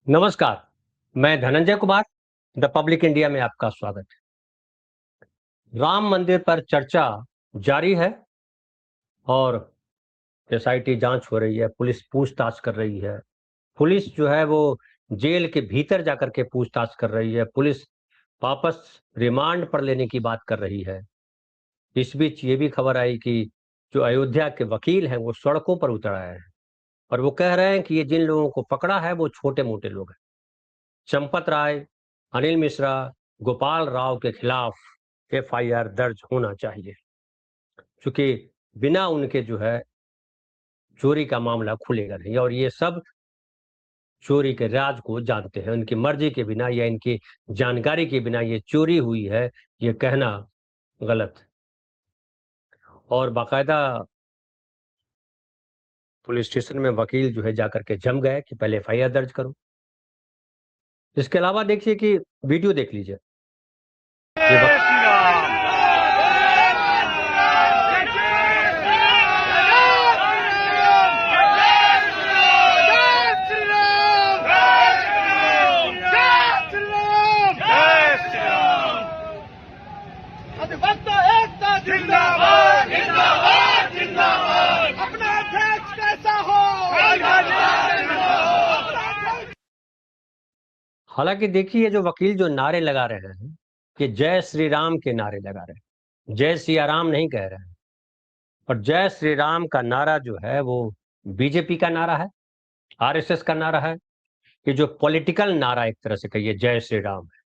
नमस्कार, मैं Dhananjay Kumar, the public India में आपका स्वागत है। राम मंदिर पर चर्चा जारी है और एसआईटी जांच हो रही है, पुलिस पूछताछ कर रही है। पुलिस जो है वो जेल के भीतर जाकर के पूछताछ कर रही है। पुलिस वापस रिमांड पर लेने की बात कर रही है। इस बीच ये भी खबर आई कि जो अयोध्या के वकील हैं वो सड़कों पर उतर आए हैं और वो कह रहे हैं कि ये जिन लोगों को पकड़ा है वो छोटे-मोटे लोग हैं। चंपत राय, अनिल मिश्रा, गोपाल राव के खिलाफ एफआईआर दर्ज होना चाहिए, क्योंकि बिना उनके जो है चोरी का मामला खुलेगा नहीं और ये सब चोरी के राज को जानते हैं। उनकी मर्जी के बिना या इनकी जानकारी के बिना ये चोरी हुई है, ये कहना गलत है। और बाकायदा पुलिस स्टेशन में वकील जो है जाकर के जम गए कि पहले एफआईआर दर्ज करो। इसके अलावा देखिए कि वीडियो देख लीजिए। ये जय श्री राम। अधिवक्ता एकता जिंदाबाद जिंदाबाद जिंदाबाद। अपना अध्यक्ष कैसा हो? हालांकि देखिए जो वकील जो नारे लगा रहे हैं कि जय श्री राम के नारे लगा रहे हैं, जय सिया राम नहीं कह रहे हैं। और जय श्री राम का नारा जो है वो बीजेपी का नारा है, आरएसएस का नारा है। कि जो पॉलिटिकल नारा एक तरह से कहिए जय श्री राम है।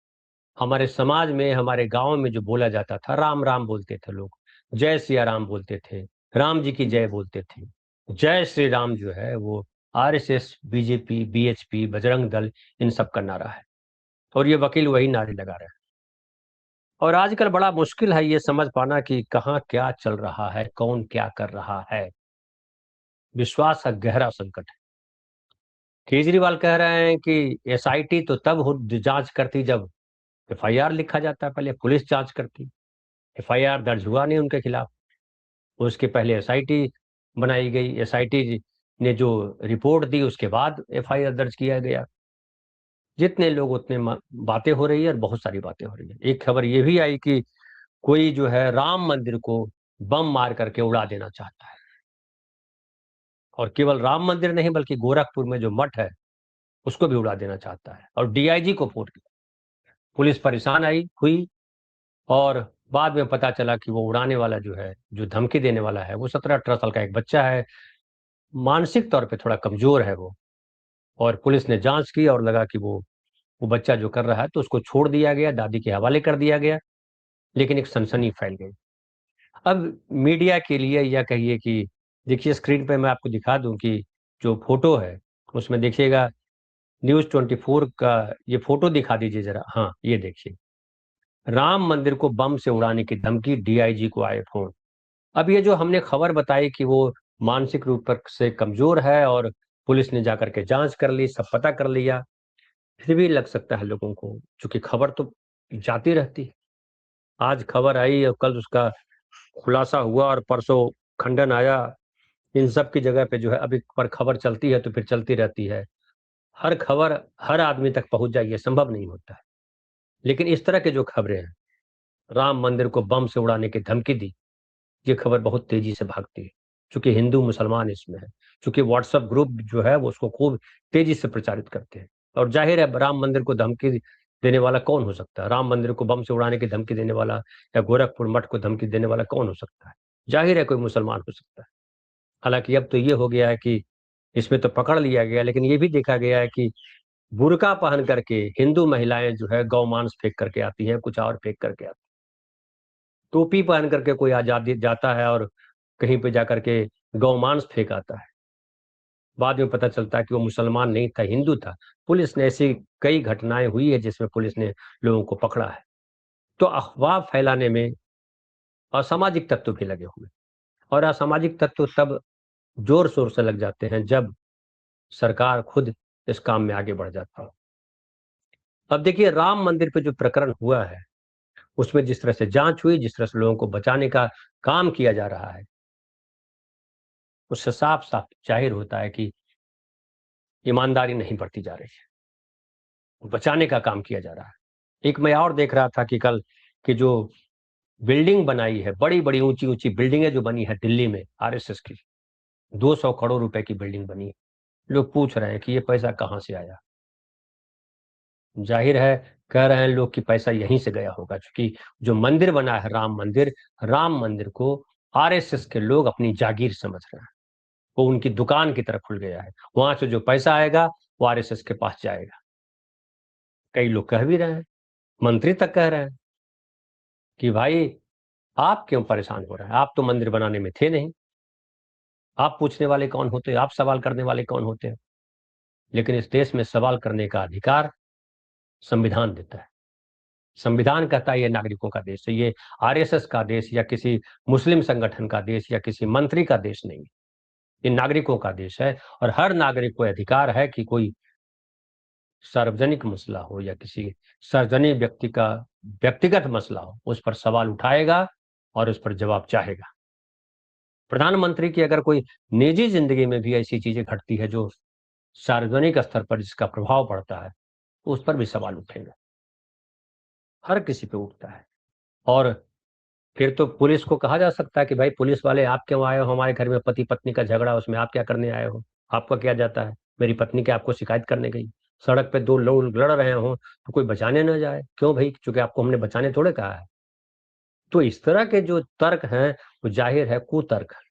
हमारे समाज में हमारे गांव में जो बोला जाता था राम राम बोलते थे लोग, जय सिया राम बोलते थे, राम जी की जय बोलते थे। जय श्री राम जो है वो RSS, BJP, BHP, Bajrang Dal, इन सब का नारा है और ये वकील वही नारे लगा रहे हैं। और आजकल बड़ा मुश्किल है ये समझ पाना कि कहाँ क्या चल रहा है, कौन क्या कर रहा है। विश्वास का गहरा संकट है। केजरीवाल कह रहे हैं कि एसआईटी तो तब जांच करती जब एफआईआर लिखा जाता है, पहले पुलिस जांच करती। एफआईआर दर्ज हुआ नहीं उनके खिलाफ, उसके पहले एसआईटी बनाई गई। एसआईटी ने जो रिपोर्ट दी उसके बाद एफआईआर दर्ज किया गया। जितने लोग उतने बातें हो रही है और बहुत सारी बातें हो रही है। एक खबर ये भी आई कि कोई जो है राम मंदिर को बम मार करके उड़ा देना चाहता है। और केवल राम मंदिर नहीं बल्कि गोरखपुर में जो मठ है उसको भी उड़ा देना चाहता है और डीआईजी को फोन किया। पुलिस परेशान आई हुई और बाद में पता चला कि वो उड़ाने वाला जो है, जो धमकी देने वाला है, वो 17-18 साल का एक बच्चा है। मानसिक तौर पे थोड़ा कमजोर है वो। और पुलिस ने जांच की और लगा कि वो बच्चा जो कर रहा है तो उसको छोड़ दिया गया, दादी के हवाले कर दिया गया। लेकिन एक सनसनी फैल गई। अब मीडिया के लिए या कहिए कि देखिए स्क्रीन पे मैं आपको दिखा दूं कि जो फोटो है उसमें देखिएगा, न्यूज़ 24 का ये फोटो दिखा दीजिए जरा। हाँ, ये देखिए, राम मंदिर को बम से उड़ाने की धमकी, डीआईजी को आए फोन। अब ये जो हमने खबर बताई कि वो मानसिक रूप पर से कमजोर है और पुलिस ने जाकर के जांच कर ली, सब पता कर लिया, फिर भी लग सकता है लोगों को, क्योंकि खबर तो जाती रहती है। आज खबर आई और कल उसका खुलासा हुआ और परसों खंडन आया। इन सब की जगह पे जो है अभी पर खबर चलती है तो फिर चलती रहती है। हर खबर हर आदमी तक पहुंच जाए ये संभव नहीं होता है। लेकिन इस तरह के जो खबरें हैं, राम मंदिर को बम से उड़ाने की धमकी दी, ये खबर बहुत तेजी से भागती है। चूंकि हिंदू मुसलमान इसमें है, चूंकि व्हाट्सएप ग्रुप जो है वो उसको खूब तेजी से प्रचारित करते हैं। और जाहिर है राम मंदिर को धमकी देने वाला कौन हो सकता है? राम मंदिर को बम से उड़ाने की धमकी देने वाला या गोरखपुर मठ को धमकी देने वाला कौन हो सकता है? जाहिर है कोई मुसलमान हो सकता है। हालांकि अब तो ये हो गया है कि इसमें तो पकड़ लिया गया, लेकिन ये भी देखा गया है कि बुर्का पहन करके हिंदू महिलाएं जो है गौ मांस फेंक करके आती हैं, कुछ और फेंक करके आती हैं। टोपी पहन करके कोई आजादी जाता है और कहीं पे जाकर के गौ मांस फेंक आता है। बाद में पता चलता है कि वो मुसलमान नहीं था, हिंदू था। पुलिस ने ऐसी कई घटनाएं हुई है जिसमें पुलिस ने लोगों को पकड़ा है। तो अफवाह फैलाने में असामाजिक तत्व भी लगे हुए, और असामाजिक तत्व तब जोर शोर से लग जाते हैं जब सरकार खुद इस काम में आगे बढ़ जाती है। अब देखिए राम मंदिर पे जो प्रकरण हुआ है उसमें जिस तरह से जांच हुई, जिस तरह से लोगों को बचाने का काम किया जा रहा है, उससे साफ साफ जाहिर होता है कि ईमानदारी नहीं बरती जा रही है। बचाने का काम किया जा रहा है। एक मैं और देख रहा था कि कल कि जो बिल्डिंग बनाई है, बड़ी बड़ी ऊंची ऊंची बिल्डिंगें जो बनी है दिल्ली में आरएसएस की, 200 करोड़ रुपए की बिल्डिंग बनी है। लोग पूछ रहे हैं कि ये पैसा कहां से आया। जाहिर है, कह रहे हैं लोग कि पैसा यहीं से गया होगा, क्योंकि जो मंदिर बना है राम मंदिर को आरएसएस के लोग अपनी जागीर समझ रहे हैं। वो उनकी दुकान की तरह खुल गया है। वहां से जो पैसा आएगा वो आरएसएस के पास जाएगा। कई लोग कह भी रहे हैं, मंत्री तक कह रहे हैं कि भाई आप क्यों परेशान हो रहे हैं, आप तो मंदिर बनाने में थे नहीं, आप पूछने वाले कौन होते हैं, आप सवाल करने वाले कौन होते हैं। लेकिन इस देश में सवाल करने का अधिकार संविधान देता है। संविधान कहता है ये नागरिकों का देश है, ये आरएसएस का देश या किसी मुस्लिम संगठन का देश या किसी मंत्री का देश नहीं। ये नागरिकों का देश है और हर नागरिक को अधिकार है कि कोई सार्वजनिक मसला हो या किसी सार्वजनिक व्यक्ति का व्यक्तिगत मसला हो, उस पर सवाल उठाएगा और उस पर जवाब चाहेगा। प्रधानमंत्री की अगर कोई निजी जिंदगी में भी ऐसी चीजें घटती है जो सार्वजनिक स्तर पर जिसका प्रभाव पड़ता है, तो उस पर भी सवाल उठेगा। हर किसी पे उठता है। और फिर तो पुलिस को कहा जा सकता है कि भाई पुलिस वाले आप क्यों आए हो हमारे घर में, पति पत्नी का झगड़ा, उसमें आप क्या करने आए हो, आपका क्या जाता है। मेरी पत्नी क्या आपको शिकायत करने गई, सड़क पे दो लोग लड़ रहे हो तो कोई बचाने ना जाए, क्यों भाई, क्योंकि आपको हमने बचाने थोड़े कहा है। तो इस तरह के जो तर्क हैं वो जाहिर है कुतर्क है।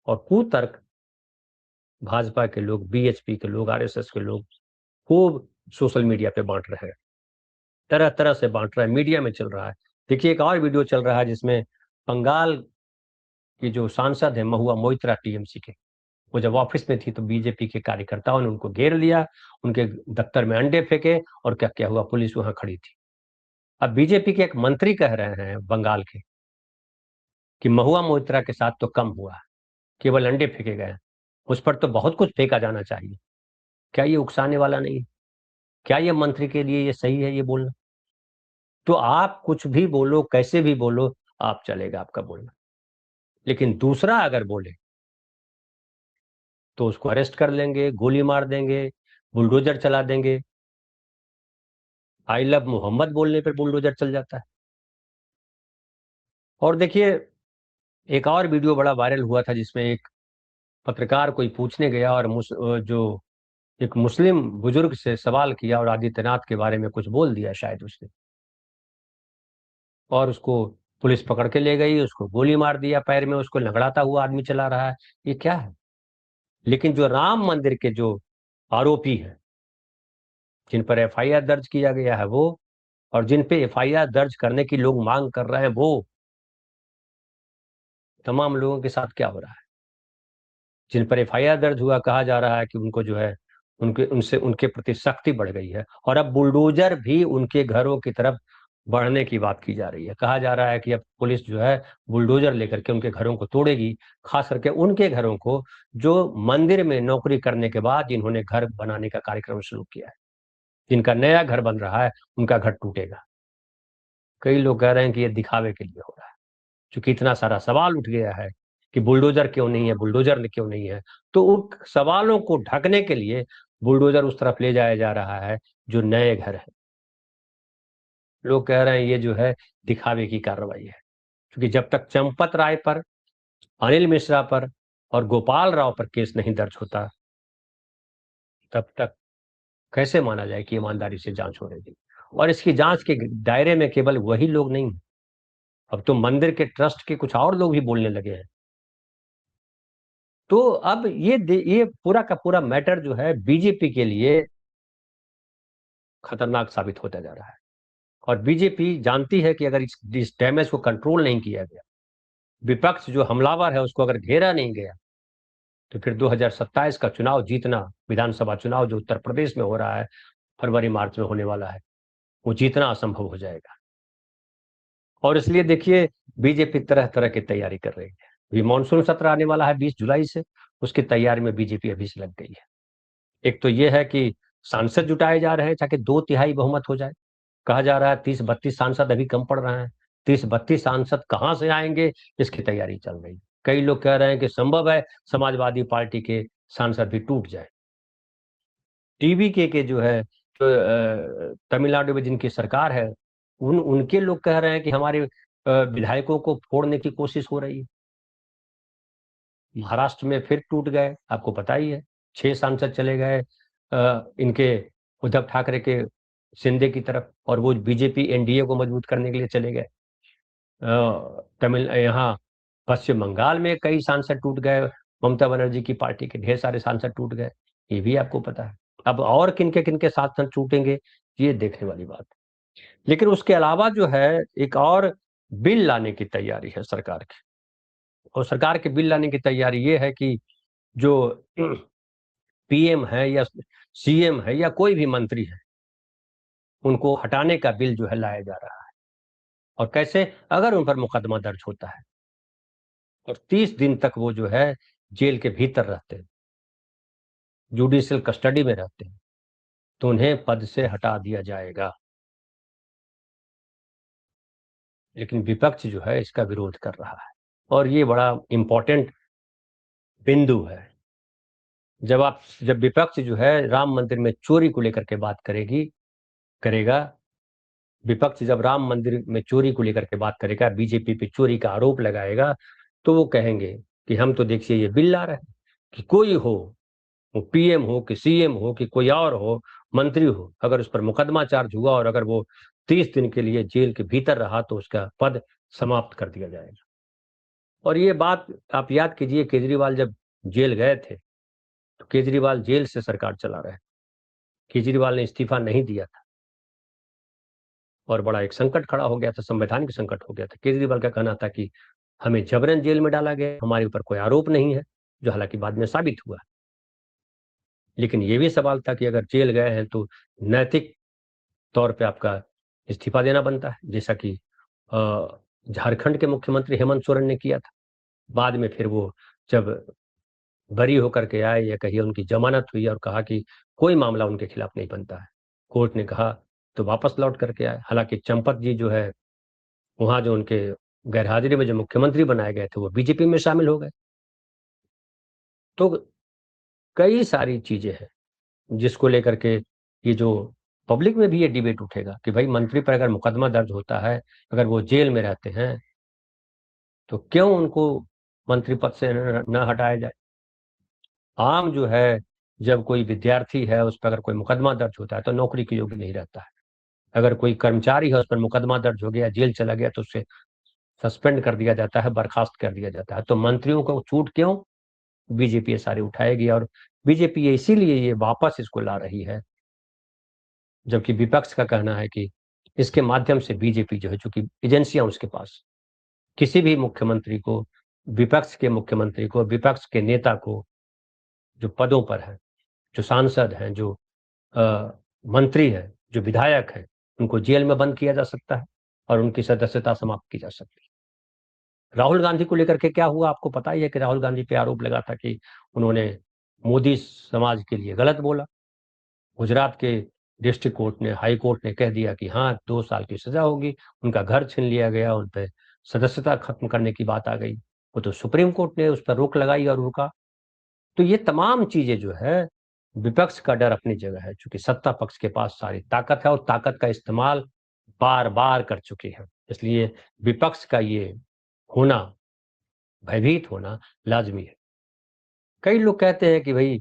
और कुतर्क भाजपा के लोग, बीएचपी के लोग, आरएसएस के लोग खूब सोशल मीडिया पे बांट रहे हैं, तरह तरह से बांट रहे हैं, मीडिया में चल रहा है। देखिए एक और वीडियो चल रहा है जिसमें बंगाल की जो सांसद है महुआ मोइत्रा टीएमसी के, वो जब ऑफिस में थी तो बीजेपी के कार्यकर्ताओं ने उनको घेर लिया, उनके दफ्तर में अंडे फेंके और क्या क्या हुआ, पुलिस वहां खड़ी थी। अब बीजेपी के एक मंत्री कह रहे हैं बंगाल के कि महुआ मोइत्रा के साथ तो कम हुआ, केवल अंडे फेंके गए, उस पर तो बहुत कुछ फेंका जाना चाहिए। क्या ये उकसाने वाला नहीं है? क्या ये मंत्री के लिए ये सही है ये बोलना? तो आप कुछ भी बोलो, कैसे भी बोलो, आप चलेगा आपका बोलना। लेकिन दूसरा अगर बोले तो उसको अरेस्ट कर लेंगे, गोली मार देंगे, बुलडोजर चला देंगे। आई लव मोहम्मद बोलने पर बुलडोजर चल जाता है। और देखिए एक और वीडियो बड़ा वायरल हुआ था जिसमें एक पत्रकार कोई पूछने गया और जो एक मुस्लिम बुजुर्ग से सवाल किया और आदित्यनाथ के बारे में कुछ बोल दिया शायद उसने, और उसको पुलिस पकड़ के ले गई, उसको गोली मार दिया पैर में, उसको लंगड़ाता हुआ आदमी चला रहा है। ये क्या है? लेकिन जो राम मंदिर के जो आरोपी हैं, जिन पर एफआईआर दर्ज किया गया है वो, और जिन पे एफआईआर दर्ज करने की लोग मांग कर रहे हैं, वो तमाम लोगों के साथ क्या हो रहा है? जिन पर एफआईआर दर्ज हुआ, कहा जा रहा है कि उनको जो है उनके उनसे उनके प्रति सख्ती बढ़ गई है और अब बुलडोजर भी उनके घरों की तरफ बढ़ने की बात की जा रही है। कहा जा रहा है कि अब पुलिस जो है बुलडोजर लेकर के उनके घरों को तोड़ेगी, खास करके उनके घरों को जो मंदिर में नौकरी करने के बाद जिन्होंने घर बनाने का कार्यक्रम शुरू किया है। जिनका नया घर बन रहा है उनका घर टूटेगा। कई लोग कह रहे हैं कि ये दिखावे के लिए हो रहा है, क्योंकि इतना सारा सवाल उठ गया है कि बुलडोजर क्यों नहीं है, बुलडोजर क्यों नहीं है। तो उन सवालों को ढकने के लिए बुलडोजर उस तरफ ले जाया जा रहा है जो नए घर है। लोग कह रहे हैं ये जो है दिखावे की कार्रवाई है, क्योंकि जब तक चंपत राय पर, अनिल मिश्रा पर और गोपाल राव पर केस नहीं दर्ज होता, तब तक कैसे माना जाए कि ईमानदारी से जांच हो रही थी। और इसकी जांच के दायरे में केवल वही लोग नहीं, अब तो मंदिर के ट्रस्ट के कुछ और लोग भी बोलने लगे हैं। तो अब ये पूरा का पूरा मैटर जो है बीजेपी के लिए खतरनाक साबित होता जा रहा है। और बीजेपी जानती है कि अगर इस डैमेज को कंट्रोल नहीं किया गया, विपक्ष जो हमलावर है उसको अगर घेरा नहीं गया, तो फिर 2027 का चुनाव जीतना, विधानसभा चुनाव जो उत्तर प्रदेश में हो रहा है, फरवरी मार्च में होने वाला है, वो जीतना असंभव हो जाएगा। और इसलिए देखिए बीजेपी तरह तरह की तैयारी कर रही है। अभी मानसून सत्र आने वाला है 20 जुलाई से, उसकी तैयारी में बीजेपी अभी से लग गई है। एक तो ये है कि सांसद जुटाए जा रहे हैं ताकि 2/3 बहुमत हो जाए। कहा जा रहा है 30-32 सांसद अभी कम पड़ रहे हैं। 30-32 सांसद कहां से आएंगे, इसकी तैयारी चल रही है। कई लोग कह रहे हैं कि संभव है समाजवादी पार्टी के सांसद भी टूट जाए। टीवी के जो है तमिलनाडु में जिनकी सरकार है, उनके लोग कह रहे हैं कि हमारे विधायकों को फोड़ने की कोशिश हो रही है। महाराष्ट्र में फिर टूट गए, आपको पता ही है, 6 सांसद चले गए इनके उद्धव ठाकरे के शिंदे की तरफ, और वो बीजेपी एनडीए को मजबूत करने के लिए चले गए। तमिल यहाँ पश्चिम बंगाल में कई सांसद टूट गए, ममता बनर्जी की पार्टी के ढेर सारे सांसद टूट गए, ये भी आपको पता है। अब और किनके सांसद टूटेंगे, ये देखने वाली बात है। लेकिन उसके अलावा जो है, एक और बिल लाने की तैयारी है सरकार की, और सरकार के बिल लाने की तैयारी ये है कि जो पीएम है या सीएम है या कोई भी मंत्री है, उनको हटाने का बिल जो है लाया जा रहा है। और कैसे? अगर उन पर मुकदमा दर्ज होता है और 30 दिन तक वो जो है जेल के भीतर रहते हैं, जुडिशियल कस्टडी में रहते हैं, तो उन्हें पद से हटा दिया जाएगा। लेकिन विपक्ष जो है इसका विरोध कर रहा है, और ये बड़ा इंपॉर्टेंट बिंदु है। जब विपक्ष जो है राम मंदिर में चोरी को लेकर के बात करेगा, विपक्ष जब राम मंदिर में चोरी को लेकर के बात करेगा, बीजेपी पे चोरी का आरोप लगाएगा, तो वो कहेंगे कि हम तो देखिए ये बिल ला रहे हैं कि कोई हो, वो पीएम हो कि सीएम हो कि कोई और हो, मंत्री हो, अगर उस पर मुकदमा चार्ज हुआ और अगर वो 30 दिन के लिए जेल के भीतर रहा तो उसका पद समाप्त कर दिया जाएगा। और ये बात आप याद कीजिए, केजरीवाल जब जेल गए थे, तो केजरीवाल जेल से सरकार चला रहे, केजरीवाल ने इस्तीफा नहीं दिया था, और बड़ा एक संकट खड़ा हो गया था, संवैधानिक संकट हो गया था। केजरीवाल का कहना था कि हमें जबरन जेल में डाला गया, हमारे ऊपर कोई आरोप नहीं है, जो हालांकि बाद में साबित हुआ। लेकिन ये भी सवाल था कि अगर जेल गए हैं तो नैतिक तौर पे आपका इस्तीफा देना बनता है, जैसा कि झारखंड के मुख्यमंत्री हेमंत सोरेन ने किया था। बाद में फिर वो जब बरी होकर के आए, या कहिए उनकी जमानत हुई, और कहा कि कोई मामला उनके खिलाफ नहीं बनता है, कोर्ट ने कहा, तो वापस लौट करके आए। हालांकि चंपत जी जो है, वहां जो उनके गैरहाजिरी में जो मुख्यमंत्री बनाए गए थे, वो बीजेपी में शामिल हो गए। तो कई सारी चीजें हैं जिसको लेकर के ये जो पब्लिक में भी ये डिबेट उठेगा कि भाई मंत्री पर अगर मुकदमा दर्ज होता है, अगर वो जेल में रहते हैं, तो क्यों उनको मंत्री पद से न हटाया जाए। आम जो है, जब कोई विद्यार्थी है उस पर अगर कोई मुकदमा दर्ज होता है तो नौकरी के योग्य नहीं रहता है। अगर कोई कर्मचारी है, उस पर मुकदमा दर्ज हो गया, जेल चला गया, तो उससे सस्पेंड कर दिया जाता है, बर्खास्त कर दिया जाता है। तो मंत्रियों को छूट क्यों? बीजेपी ये सारी उठाएगी, और बीजेपी ये इसीलिए ये वापस इसको ला रही है, जबकि विपक्ष का कहना है कि इसके माध्यम से बीजेपी जो है, चूंकि एजेंसियां उसके पास, किसी भी मुख्यमंत्री को, विपक्ष के मुख्यमंत्री को, विपक्ष के नेता को, जो पदों पर है, जो सांसद हैं, जो मंत्री हैं, जो विधायक हैं, उनको जेल में बंद किया जा सकता है और उनकी सदस्यता समाप्त की जा सकती है। राहुल गांधी को लेकर के क्या हुआ, आपको पता ही है कि राहुल गांधी पे आरोप लगा था कि उन्होंने मोदी समाज के लिए गलत बोला। गुजरात के डिस्ट्रिक्ट कोर्ट ने, हाई कोर्ट ने कह दिया कि हाँ, 2 साल की सजा होगी, उनका घर छीन लिया गया, उन पर सदस्यता खत्म करने की बात आ गई। वो तो सुप्रीम कोर्ट ने उस पर रोक लगाई और रुका। तो ये तमाम चीजें जो है, विपक्ष का डर अपनी जगह है, क्योंकि सत्ता पक्ष के पास सारी ताकत है और ताकत का इस्तेमाल बार बार कर चुकी है। इसलिए विपक्ष का ये होना, भयभीत होना लाजमी है। कई लोग कहते हैं कि भाई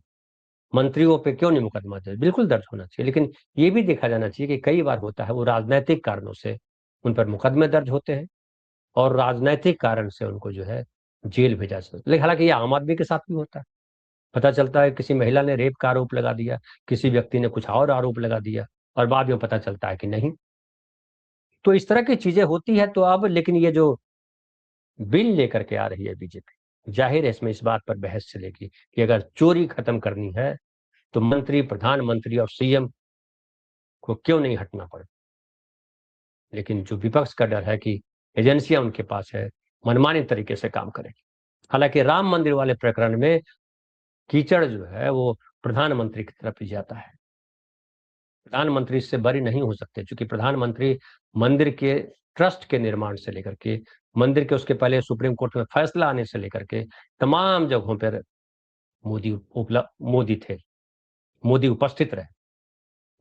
मंत्रियों पे क्यों नहीं मुकदमा दर्ज? बिल्कुल दर्ज होना चाहिए, लेकिन ये भी देखा जाना चाहिए कि कई बार होता है वो राजनैतिक कारणों से उन पर मुकदमे दर्ज होते हैं, और राजनैतिक कारण से उनको जो है जेल भेजा जाता है। लेकिन हालांकि ये आम आदमी के साथ भी होता है। पता चलता है किसी महिला ने रेप का आरोप लगा दिया, किसी व्यक्ति ने कुछ और आरोप लगा दिया, और बाद में पता चलता है कि नहीं। तो इस तरह की चीजें होती है। तो अब लेकिन ये जो बिल लेकर के आ रही है बीजेपी, जाहिर है इसमें इस बात पर बहस चलेगी कि अगर चोरी खत्म करनी है तो मंत्री, प्रधानमंत्री और सीएम को क्यों नहीं हटना पड़े। लेकिन जो विपक्ष का डर है कि एजेंसियां उनके पास है, मनमानी तरीके से काम करेगी। हालांकि राम मंदिर वाले प्रकरण में कीचड़ जो है वो प्रधानमंत्री की तरफ ही जाता है। प्रधानमंत्री इससे बरी नहीं हो सकते, क्योंकि प्रधानमंत्री मंदिर के ट्रस्ट के निर्माण से लेकर के, मंदिर के उसके पहले सुप्रीम कोर्ट में फैसला आने से लेकर के तमाम जगहों पर मोदी थे, मोदी उपस्थित रहे।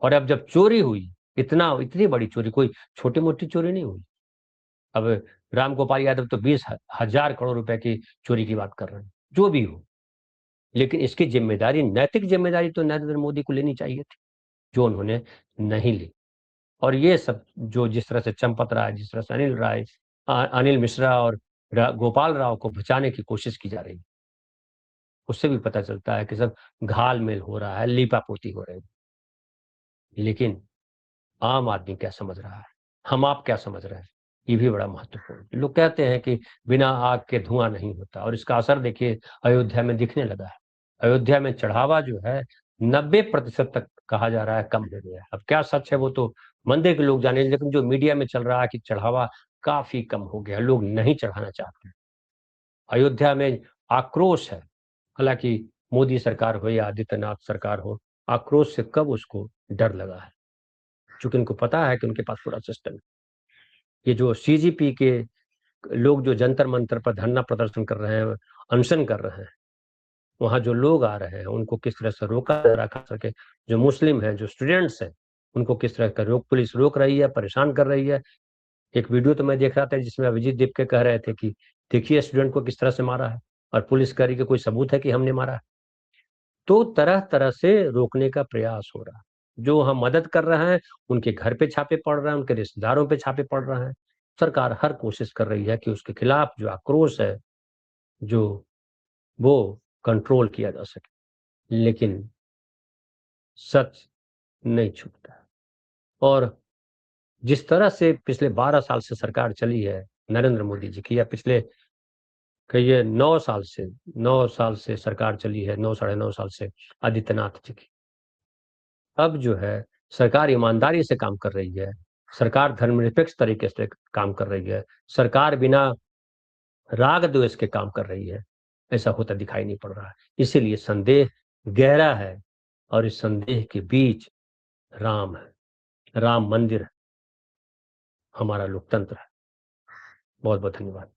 और अब जब चोरी हुई, इतनी बड़ी चोरी, कोई छोटी मोटी चोरी नहीं हुई। अब राम गोपाल यादव तो 20,000 करोड़ रुपए की चोरी की बात कर रहे हैं, जो भी हो, लेकिन इसकी जिम्मेदारी, नैतिक जिम्मेदारी तो नरेंद्र मोदी को लेनी चाहिए थी, जो उन्होंने नहीं ली। और ये सब जो जिस तरह से चंपत राय, जिस तरह से अनिल राय, अनिल मिश्रा और गोपाल राव को बचाने की कोशिश की जा रही है, उससे भी पता चलता है कि सब घाल मेल हो रहा है, लीपापोती हो रही है। लेकिन आम आदमी क्या समझ रहा है, हम आप क्या समझ रहे हैं, ये भी बड़ा महत्वपूर्ण है। लोग कहते हैं कि बिना आग के धुआं नहीं होता, और इसका असर देखिए अयोध्या में दिखने लगा है। अयोध्या में चढ़ावा जो है 90% तक कहा जा रहा है कम हो गया है। अब क्या सच है वो तो मंदिर के लोग जाने, लेकिन जो मीडिया में चल रहा है कि चढ़ावा काफी कम हो गया, लोग नहीं चढ़ाना चाहते। अयोध्या में आक्रोश है। हालांकि मोदी सरकार हो या आदित्यनाथ सरकार हो, आक्रोश से कब उसको डर लगा है, क्योंकि उनको पता है कि उनके पास पूरा सिस्टम है। ये जो सीजीपी के लोग जो जंतर मंतर पर धरना प्रदर्शन कर रहे हैं, अनशन कर रहे हैं, वहां जो लोग आ रहे हैं उनको किस तरह से रोका जा रहा है, खास करके जो मुस्लिम हैं, जो स्टूडेंट्स हैं, उनको किस तरह का पुलिस रोक रही है, परेशान कर रही है। एक वीडियो तो मैं देख रहा था जिसमें अभिजीत दीप के कह रहे थे कि देखिए स्टूडेंट को किस तरह से मारा है, और पुलिस कह रही कि कोई सबूत है कि हमने मारा है। तो तरह तरह से रोकने का प्रयास हो रहा है। जो हम मदद कर रहे हैं उनके घर पे छापे पड़ रहे हैं, उनके रिश्तेदारों पे छापे पड़ रहे हैं। सरकार हर कोशिश कर रही है कि उसके खिलाफ जो आक्रोश है, जो वो कंट्रोल किया जा सके, लेकिन सच नहीं छुपता। और जिस तरह से पिछले 12 साल से सरकार चली है नरेंद्र मोदी जी की, या पिछले कहिए 9 साल से सरकार चली है, 9 साढ़े 9 साल से आदित्यनाथ जी की, अब जो है सरकार ईमानदारी से काम कर रही है, सरकार धर्मनिरपेक्ष तरीके से काम कर रही है, सरकार बिना राग द्वेष के काम कर रही है। ऐसा होता दिखाई नहीं पड़ रहा है। इसीलिए संदेह गहरा है, और इस संदेह के बीच राम है, राम मंदिर है, हमारा लोकतंत्र है। बहुत बहुत धन्यवाद।